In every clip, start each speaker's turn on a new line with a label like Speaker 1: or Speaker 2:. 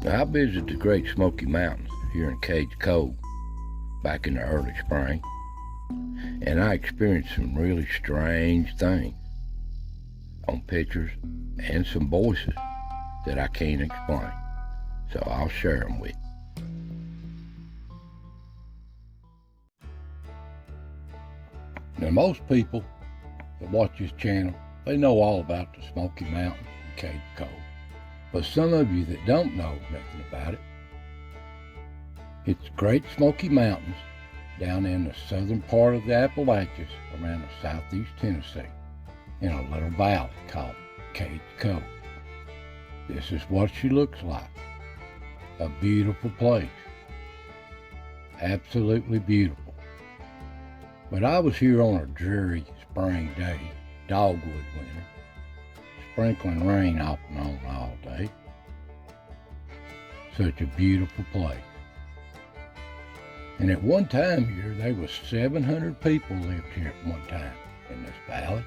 Speaker 1: Now, I visited the Great Smoky Mountains here in Cades, Cove back in the early spring, and I experienced some really strange things on pictures and some voices that I can't explain. So I'll share them with you. Now, most people that watch this channel, they know all about the Smoky Mountains and Cades Cove. But some of you that don't know nothing about it, it's Great Smoky Mountains down in the southern part of the Appalachias around the southeast Tennessee in a little valley called Cades Cove. This is what she looks like. A beautiful place. Absolutely beautiful. But I was here on a dreary spring day, dogwood winter, sprinkling rain off and on all day. Such a beautiful place. And at one time here, there was 700 people lived here at one time in this valley.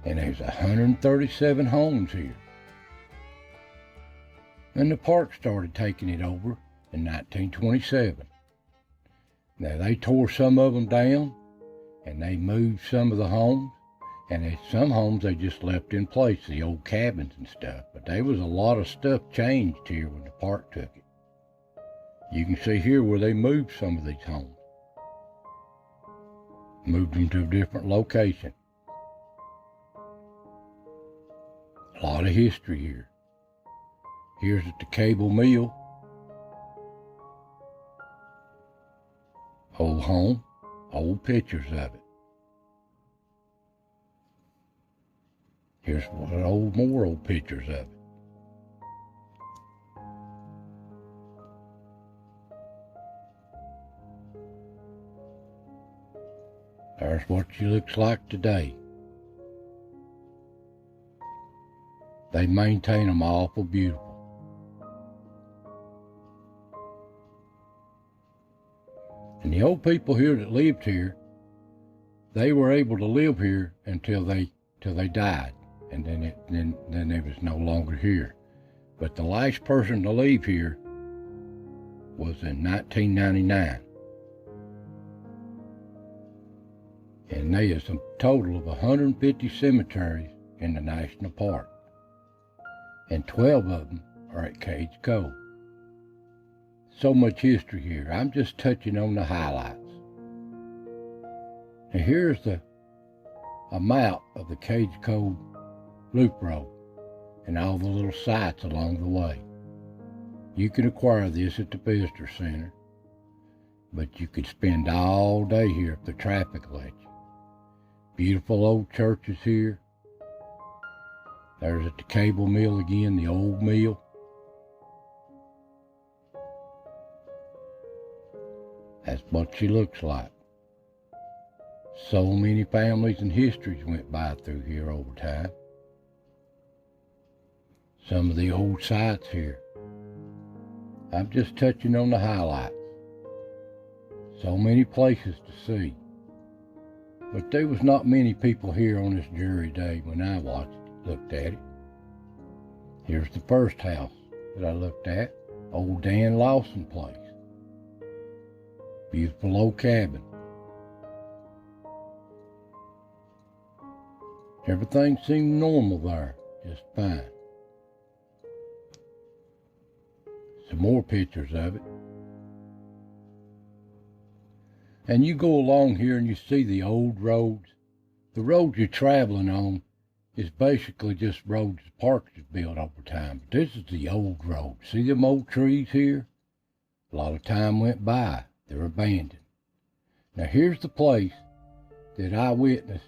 Speaker 1: And there's 137 homes here. And the park started taking it over in 1927. Now they tore some of them down, and they moved some of the homes, and at some homes they just left in place, the old cabins and stuff. But there was a lot of stuff changed here when the park took it. You can see here where they moved some of these homes. Moved them to a different location. A lot of history here. Here's at the cable mill. Old home, old pictures of it. Here's more old pictures of it. There's what she looks like today. They maintain them awful beautiful. And the old people here that lived here, they were able to live here until they died, and then they was no longer here. But the last person to leave here was in 1999. And there is a total of 150 cemeteries in the national park, and 12 of them are at Cades Cove. So much history here. I'm just touching on the highlights. Now here's a map of the Cades Cove Loop Road and all the little sites along the way. You can acquire this at the visitor center, but you could spend all day here if the traffic lets you. Beautiful old churches here. There's at the cable mill again, the old mill. That's what she looks like. So many families and histories went by through here over time. Some of the old sites here. I'm just touching on the highlights. So many places to see. But there was not many people here on this dreary day when I looked at it. Here's the first house that I looked at, old Dan Lawson place. Beautiful old cabin. Everything seemed normal there, just fine. Some more pictures of it. And you go along here and you see the old roads. The road you're traveling on is basically just roads the park has built over time. But this is the old road. See them old trees here? A lot of time went by. They're abandoned. Now here's the place that I witnessed.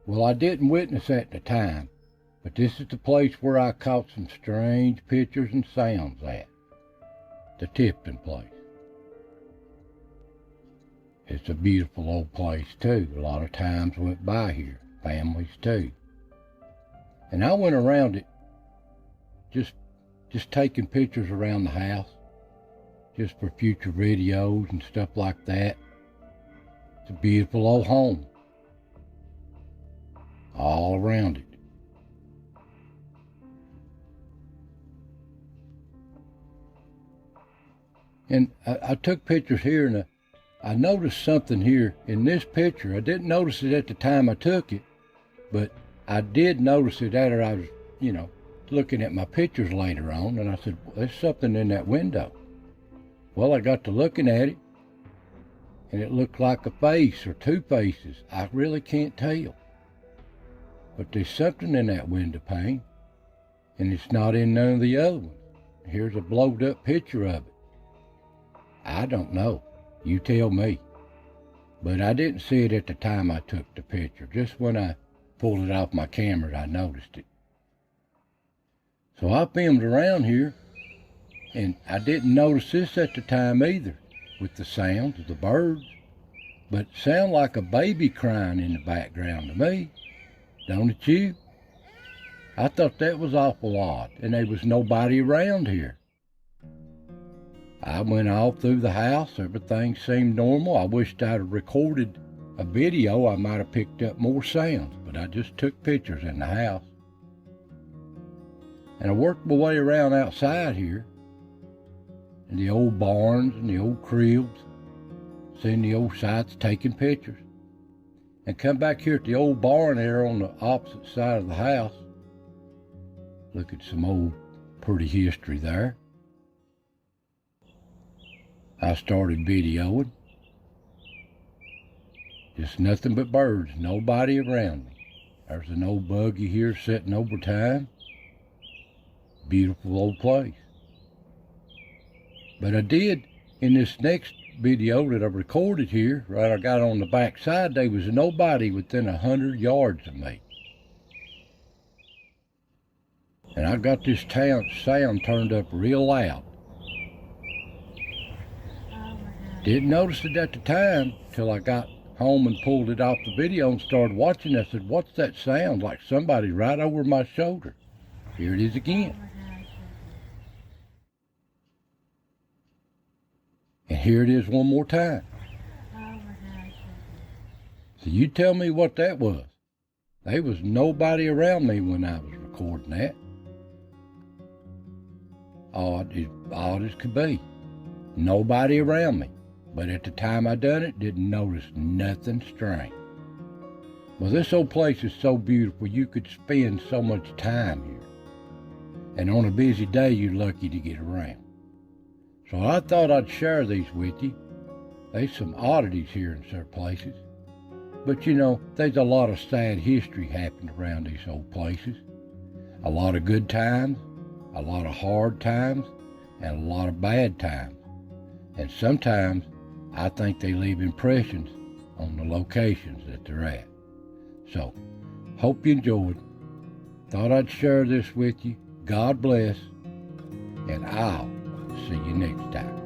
Speaker 1: Well, I didn't witness at the time, but this is the place where I caught some strange pictures and sounds at. The Tipton place. It's a beautiful old place too. A lot of times went by here, families too. And I went around it just taking pictures around the house. Just for future videos and stuff like that. It's a beautiful old home. All around it. And I took pictures here, and I noticed something here in this picture. I didn't notice it at the time I took it, but I did notice it after I was, looking at my pictures later on, and I said, well, there's something in that window. Well, I got to looking at it, and it looked like a face or two faces. I really can't tell. But there's something in that window pane, and it's not in none of the other ones. Here's a blowed up picture of it. I don't know. You tell me. But I didn't see it at the time I took the picture. Just when I pulled it off my camera, I noticed it. So I filmed around here, and I didn't notice this at the time either, with the sounds of the birds. But it sounded like a baby crying in the background to me. Don't it you? I thought that was awful odd, and there was nobody around here. I went all through the house. Everything seemed normal. I wished I'd have recorded a video. I might have picked up more sounds, but I just took pictures in the house. And I worked my way around outside here, in the old barns and the old cribs, seeing the old sites, taking pictures. And come back here at the old barn there on the opposite side of the house. Look at some old pretty history there. I started videoing. Just nothing but birds, nobody around me. There's an old buggy here sitting over time. Beautiful old place. But I did, in this next video that I recorded here, right, I got on the back side, there was nobody within 100 yards of me. And I got this sound turned up real loud. Didn't notice it at the time till I got home and pulled it off the video and started watching. I said, what's that sound? Like somebody right over my shoulder. Here it is again. And here it is one more time. So you tell me what that was. There was nobody around me when I was recording that. Odd as could be. Nobody around me. But at the time I done it, didn't notice nothing strange. Well, this old place is so beautiful, you could spend so much time here. And on a busy day, you're lucky to get around. So I thought I'd share these with you. There's some oddities here in certain places. But there's a lot of sad history happening around these old places. A lot of good times, a lot of hard times, and a lot of bad times. And sometimes I think they leave impressions on the locations that they're at. So, hope you enjoyed. Thought I'd share this with you. God bless. And I'll see you next time.